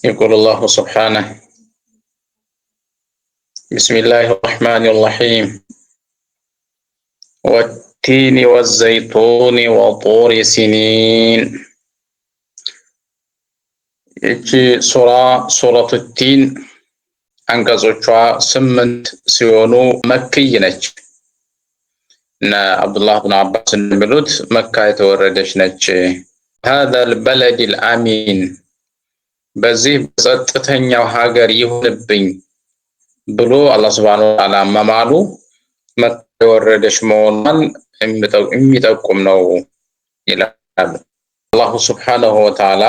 يقول الله سبحانه: بسم الله الرحمن الرحيم والتين والزيتون وطور سنين. ይቺ ሱረቱ ቲን አንቀጾቿ 8 ሲሆኑ መክይ ነች እና አብዱላህ ብን አባስ እንደሚሉት መካ የተወረደች ነች። هذا البلد الامين በዚህ በጸጥተኛው ሀገር ይሁንብኝ ብሎ አላህ ሱብሓነሁ ወተዓላ መማሉ መካ የወረደች መሆኗን የሚጠቁም ነው ይላል። አላሁ ሱብሓነሁ ወተዓላ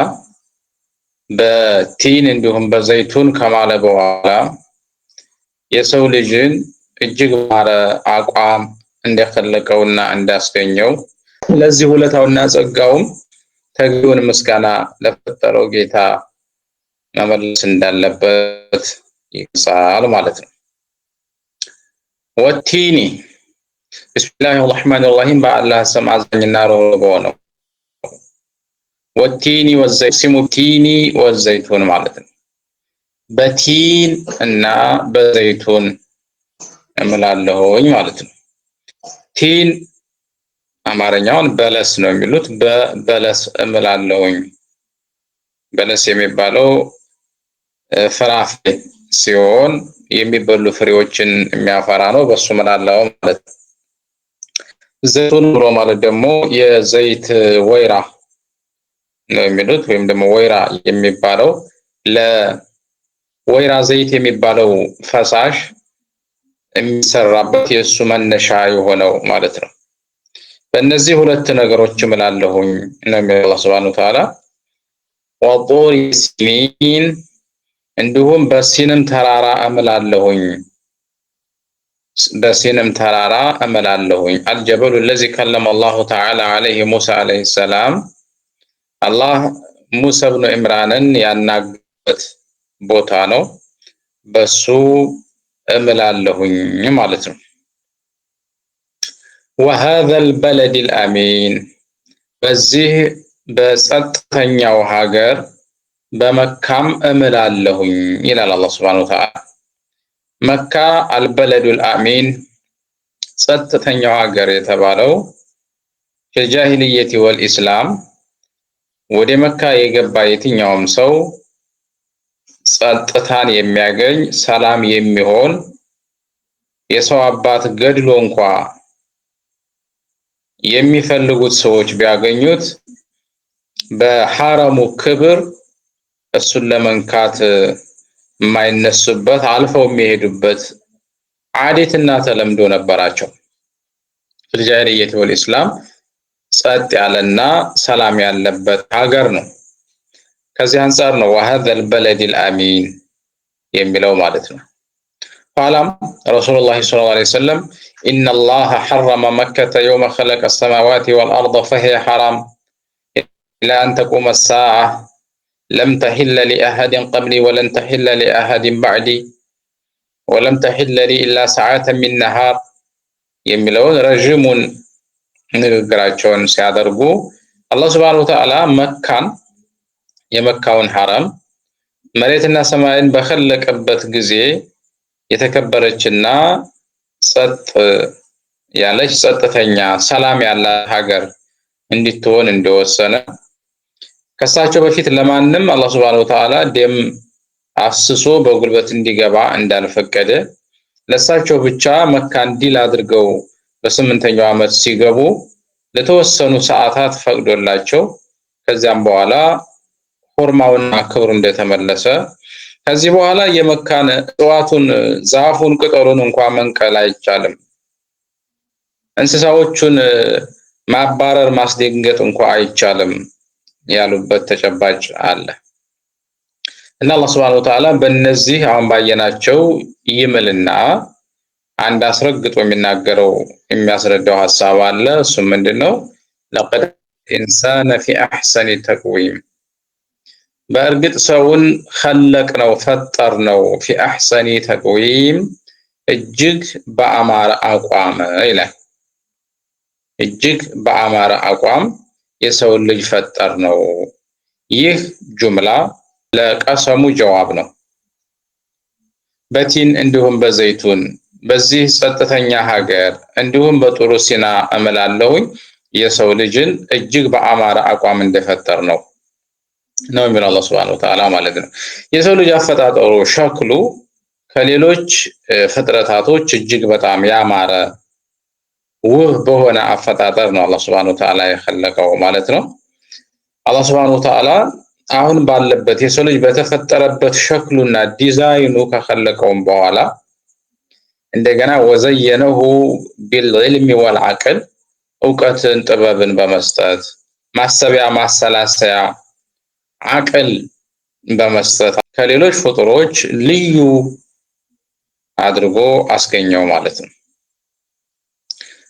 በቲን እንዲሁም በዘይቱን ከማለ በኋላ የሰው ልጅን እጅግ ባለ አቋም እንደከለቀውና እንዳስገኘው ለዚህ ውለታውና ጸጋውም ተገቢውን ምስጋና ለፈጠረው ጌታ መመለስ እንዳለበት ይሳል ማለት ነው። ወቲኒ ቢስሚላሂ ረህማኒ ረሂም በአላህ ስም አዛኝና ሩህሩህ በሆነው ወቲኒ ወዘይቱን ቲኒ ወዘይቱን ማለት ነው። በቲን እና በዘይቱን እምላለሁኝ ማለት ነው። ቲን አማርኛውን በለስ ነው የሚሉት። በበለስ እምላለሁኝ። በለስ የሚባለው ፍራፍሬ ሲሆን የሚበሉ ፍሬዎችን የሚያፈራ ነው። በሱ እምላለሁ ማለት ነው። ዘይቱን ብሎ ማለት ደግሞ የዘይት ወይራ ነው የሚሉት። ወይም ደግሞ ወይራ የሚባለው ለወይራ ዘይት የሚባለው ፈሳሽ የሚሰራበት የእሱ መነሻ የሆነው ማለት ነው። በእነዚህ ሁለት ነገሮች እምላለሁኝ ነው የሚለው አላህ ሱብሓነሁ ወተዓላ። ወጡር ሲኒን እንዲሁም በሲንም ተራራ እምላለሁኝ። በሲንም ተራራ እምላለሁኝ። አልጀበሉ ለዚ ከለመ አላሁ ተዓላ ዐለይሂ ሙሳ ዐለይሂ ሰላም አላህ ሙሳ ብኑ ኢምራንን ያናገረበት ቦታ ነው። በሱ እምላለሁኝ ማለት ነው። وهذا البلد الامين በዚህ በጸጥተኛው ሀገር በመካም እምላለሁኝ ይላል አላህ ሱብሓነሁ ወተዓላ። መካ አልበለዱል አሚን ጸጥተኛው ሀገር የተባለው ከጃሂልየቲ ወልኢስላም ወደ መካ የገባ የትኛውም ሰው ጸጥታን የሚያገኝ ሰላም የሚሆን የሰው አባት ገድሎ እንኳ የሚፈልጉት ሰዎች ቢያገኙት በሐረሙ ክብር እሱን ለመንካት የማይነሱበት አልፈው የሚሄዱበት ዓዴትና ተለምዶ ነበራቸው። ጃሂልየት ወልኢስላም ጸጥ ያለና ሰላም ያለበት ሀገር ነው። ከዚህ አንፃር ነው وهذا البلد الامين የሚለው ማለት ነው። ኋላም ረሱሉላህ ሰለላሁ ዐለይሂ ወሰለም إن الله حرم مكة يوم خلق السماوات والأرض فهي حرام إلى أن تقوم الساعة لم تحل لأحد قبلي ولن تحل لأحد بعدي ولم تحل لي إلا ساعة من نهار የሚለውን ረጅሙን ንግግራቸውን ሲያደርጉ አላህ ሱብሓነሁ ወተዓላ መካን የመካውን ሐረም መሬትና ሰማይን በኸለቀበት ጊዜ የተከበረችና ጸጥ ያለች ጸጥተኛ ሰላም ያላት ሀገር እንድትሆን እንደወሰነ ከሳቸው በፊት ለማንም አላህ ሱብሓነሁ ወተዓላ ደም አፍስሶ በጉልበት እንዲገባ እንዳልፈቀደ ለሳቸው ብቻ መካን ዲል አድርገው በስምንተኛው ዓመት ሲገቡ ለተወሰኑ ሰዓታት ፈቅዶላቸው ከዚያም በኋላ ሆርማውና ክብሩ እንደተመለሰ ከዚህ በኋላ የመካን እጽዋቱን ዛፉን ቅጠሉን እንኳን መንቀል አይቻልም። እንስሳዎቹን ማባረር ማስደንገጥ እንኳን አይቻልም ያሉበት ተጨባጭ አለ እና አላህ ሱብሓነሁ ወተዓላ በእነዚህ አሁን ባየናቸው ይምልና አንድ አስረግጦ የሚናገረው የሚያስረዳው ሐሳብ አለ። እሱ ምንድነው? ለቀድ ኢንሳነ ፊ አሕሰኒ ተቅዊም በእርግጥ ሰውን ኸለቅነው ፈጠርነው ፊ አሕሰኒ ተቅዊም እጅግ በአማረ አቋም ይላል። እጅግ በአማረ አቋም የሰውን ልጅ ፈጠርነው። ይህ ጁምላ ለቀሰሙ ጀዋብ ነው። በቲን እንዲሁም በዘይቱን በዚህ ጸጥተኛ ሀገር እንዲሁም በጡሩ ሲና እምላለሁኝ የሰው ልጅን እጅግ በአማረ አቋም እንደፈጠር ነው የሚለው አላህ Subhanahu Wa Ta'ala ማለት ነው። የሰው ልጅ አፈጣጠሩ ሸክሉ ከሌሎች ፍጥረታቶች እጅግ በጣም ያማረ ውብ በሆነ አፈጣጠር ነው አላህ Subhanahu Wa Ta'ala የኸለቀው ማለት ነው። አላህ Subhanahu Wa Ta'ala አሁን ባለበት የሰው ልጅ በተፈጠረበት ሸክሉና ዲዛይኑ ከኸለቀውም በኋላ እንደገና ወዘየነሁ ቢልዕልሚ ወልዐቅል እውቀትን ጥበብን በመስጠት ማሰቢያ ማሰላሰያ አቅል በመስጠት ከሌሎች ፍጡሮች ልዩ አድርጎ አስገኘው ማለት ነው።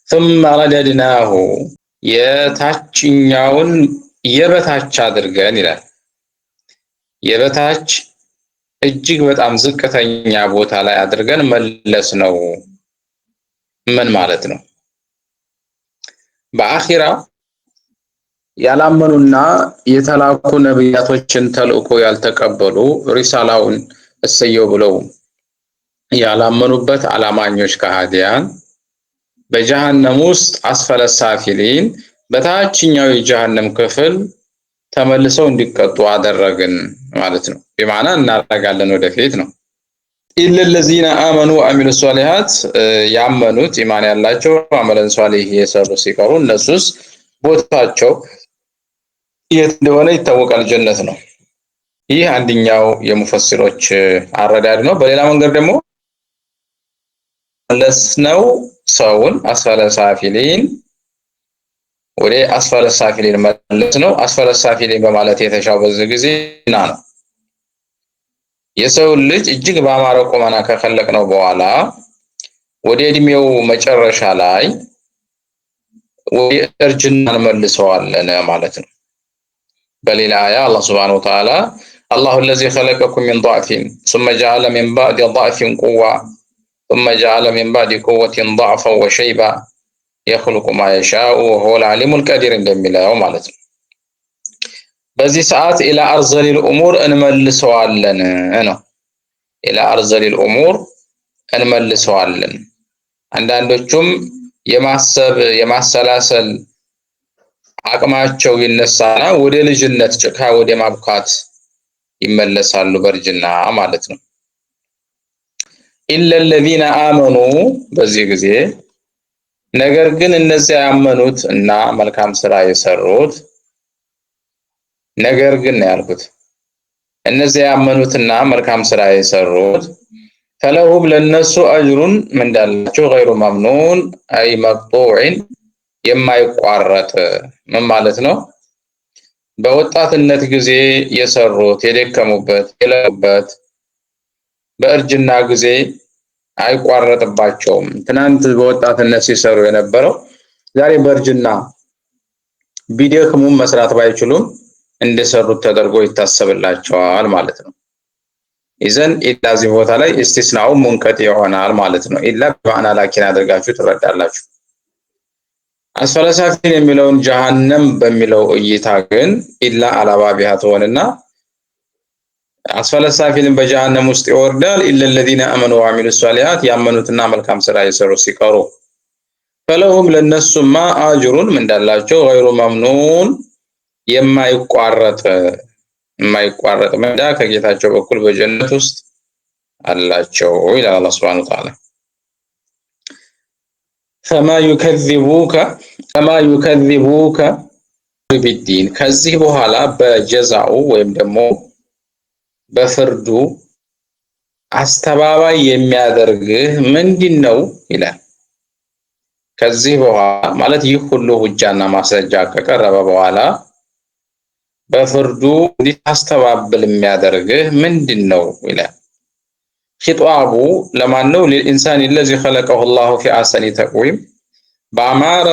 ثم رددناه የታችኛውን የበታች አድርገን ይላል። የበታች እጅግ በጣም ዝቅተኛ ቦታ ላይ አድርገን መለስ ነው። ምን ማለት ነው? በአኺራ ያላመኑና የተላኩ ነብያቶችን ተልእኮ ያልተቀበሉ ሪሳላውን እሰየው ብለው ያላመኑበት አላማኞች ከሃዲያን በጀሃነም ውስጥ አስፈለ ሳፊሊን በታችኛው የጀሃነም ክፍል ተመልሰው እንዲቀጡ አደረግን ማለት ነው። በማና እናረጋለን ወደፊት ነው። ኢለለዚነ አመኑ ወአሚሉ ሷሊሃት ያመኑት ኢማን ያላቸው አመለን ሷሊህ የሰሩ ሲቀሩ እነሱስ ቦታቸው የት እንደሆነ ይታወቃል፣ ጀነት ነው። ይህ አንደኛው የሙፈሲሮች አረዳድ ነው። በሌላ መንገድ ደግሞ ለስነው ሰውን አስፈለ ሳፊሊን ወደ አስፈለ ሳፊሊን መለስ ነው። አስፈለ ሳፊሊን በማለት የተሻው በዚህ ጊዜ ነው የሰው ልጅ እጅግ በአማረ ቁመና ከኸለቅነው በኋላ ወደ እድሜው መጨረሻ ላይ ወደ እርጅና እንመልሰዋለን ማለት ነው። በሌላ አያ አላህ Subhanahu Wa Ta'ala الله الذي خلقكم من ضعف ثم جعل من بعد ضعف قوة ثم جعل من بعد قوة ضعفا وشيبا يخلق ما يشاء وهو العليم القدير እንደሚለው ማለት ነው። በዚህ ሰዓት ኢላ አርዘሊል ኡሙር እንመልሰዋለን ነው። ኢላ አርዘሊል ኡሙር እንመልሰዋለን። አንዳንዶቹም የማሰብ የማሰላሰል አቅማቸው ይነሳና ወደ ልጅነት ጭካ ወደ ማብካት ይመለሳሉ በርጅና ማለት ነው። ኢለለዚነ አመኑ በዚህ ጊዜ ነገር ግን እነዚያ ያመኑት እና መልካም ስራ የሰሩት ነገር ግን ነው ያልኩት እነዚያ ያመኑትና መልካም ስራ የሰሩት ፈለሁም ለነሱ አጅሩን ምንዳላቸው ገይሩ መምኑን አይ መቅጡዕን የማይቋረጥ ምን ማለት ነው? በወጣትነት ጊዜ የሰሩት የደከሙበት የለፉበት በእርጅና ጊዜ አይቋረጥባቸውም። ትናንት በወጣትነት ሲሰሩ የነበረው ዛሬ በእርጅና ቢደክሙም መስራት ባይችሉም እንደሰሩት ተደርጎ ይታሰብላቸዋል ማለት ነው። ኢዘን ኢላዚ ቦታ ላይ ኢስቲስናው ሙንቀጥ ይሆናል ማለት ነው። ኢላ በአና ላኪን አድርጋችሁ ትረዳላችሁ። አስፈለ ሳፊሊን የሚለውን ጀሃነም በሚለው እይታ ግን ኢላ አላባቢሃ ተወንና አስፈለ ሳፊሊን በጀሃነም ውስጥ ይወርዳል። ኢለለዚነ አመኑ ወአሚሉ ሷሊሃት ያመኑትና መልካም ስራ የሰሩ ሲቀሩ ፈለሁም ለነሱማ አጅሩን ምንዳላቸው ገይሩ መምኑን የማይቋረጥ ምንዳ ከጌታቸው በኩል በጀነት ውስጥ አላቸው ይላል አላህ Subhanahu Wa Ta'ala። فما يكذبوك بالدين ከዚህ በኋላ በጀዛኡ ወይም ደግሞ በፍርዱ አስተባባይ የሚያደርግህ ምንድነው ይላል። ከዚህ በኋላ ማለት ይህ ሁሉ ሁጃና ማስረጃ ከቀረበ በኋላ በፍርዱ እንዲታስተባብል የሚያደርግህ ምንድነው ይላል። ኺጧቡ ለማን ነው? ለኢንሳን الذي خلقه الله في احسن تقويم በአማረ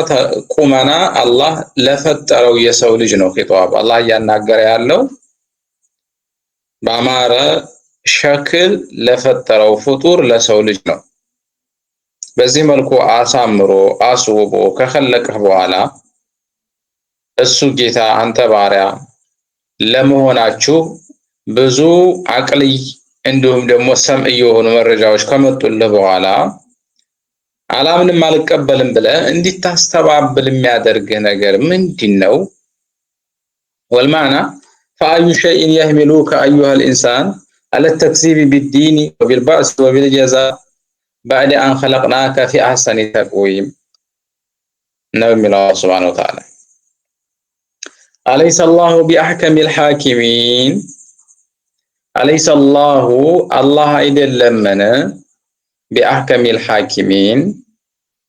ቁመና አላህ ለፈጠረው የሰው ልጅ ነው። ኺጧብ አላህ ያናገረ ያለው በአማረ ሸክል ለፈጠረው ፍጡር ለሰው ልጅ ነው። በዚህ መልኩ አሳምሮ አስውቦ ከኸለቀህ በኋላ እሱ ጌታ አንተ ባሪያ ለመሆናችሁ ብዙ አቅልይ እንዲሁም ደግሞ ሰምዕ የሆኑ መረጃዎች ከመጡልህ በኋላ አላምንም አልቀበልም ብለህ እንዲታስተባብል የሚያደርግህ ነገር ምንድን ነው? ወልማዕና ፈአዩ ሸይን የህሚሉከ አዩሃ ልኢንሳን አለ ተክዚቢ ቢዲኒ ወቢልባዕስ ወቢልጀዛ ባዕድ አን ኸለቅናከ ፊ አሕሰኒ ተቅዊም ነው የሚለው አላህ ሱብሓነሁ ወተዓላ። አለይሰ አላሁ ቢአሕከሚል ሐኪሚን አለይሰ አላሁ አላህ አይደለምን ቢአሕከሚል ሐኪሚን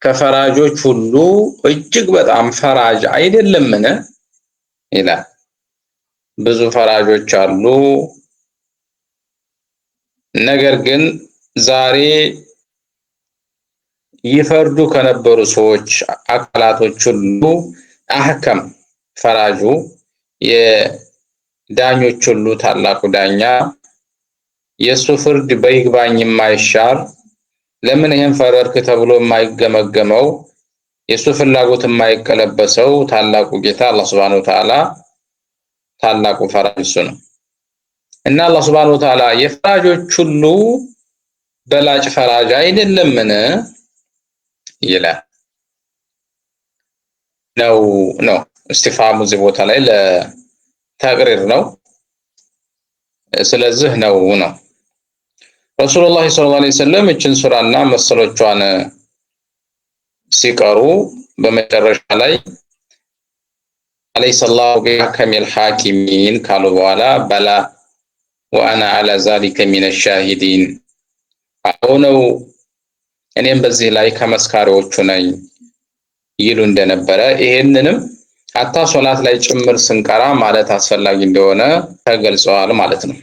ከፈራጆች ሁሉ እጅግ በጣም ፈራጅ አይደለምን ይላል። ብዙ ፈራጆች አሉ። ነገር ግን ዛሬ ይፈርዱ ከነበሩ ሰዎች አካላቶች ሁሉ አህከም ፈራጁ የዳኞች ሁሉ ታላቁ ዳኛ የሱ ፍርድ በይግባኝ የማይሻር ለምን ይሄን ፈረድክ ተብሎ የማይገመገመው የሱ ፍላጎት የማይቀለበሰው ታላቁ ጌታ አላህ Subhanahu Wa Ta'ala ታላቁ ፈራጅ እሱ ነው እና አላህ Subhanahu Wa Ta'ala የፈራጆች ሁሉ በላጭ ፈራጅ አይደለምን ይላል ነው እስቲፋሙ እዚህ ቦታ ላይ ለተቅሪር ነው። ስለዚህ ነው ረሱላህ ሰለላሁ ዐለይሂ ወሰለም እችን ሱራና መሰሎቿን ሲቀሩ በመጨረሻ ላይ አለይሰ አላሁ ቢአሕከሚል ሐኪሚን ካሉ በኋላ በላ ወአና ዐላ ዛሊከ ሚነ ሻሂዲን አሁነው እኔም በዚህ ላይ ከመስካሪዎቹ ነኝ ይሉ እንደነበረ ይሄንንም ሐታ ሶላት ላይ ጭምር ስንቀራ ማለት አስፈላጊ እንደሆነ ተገልጿል ማለት ነው።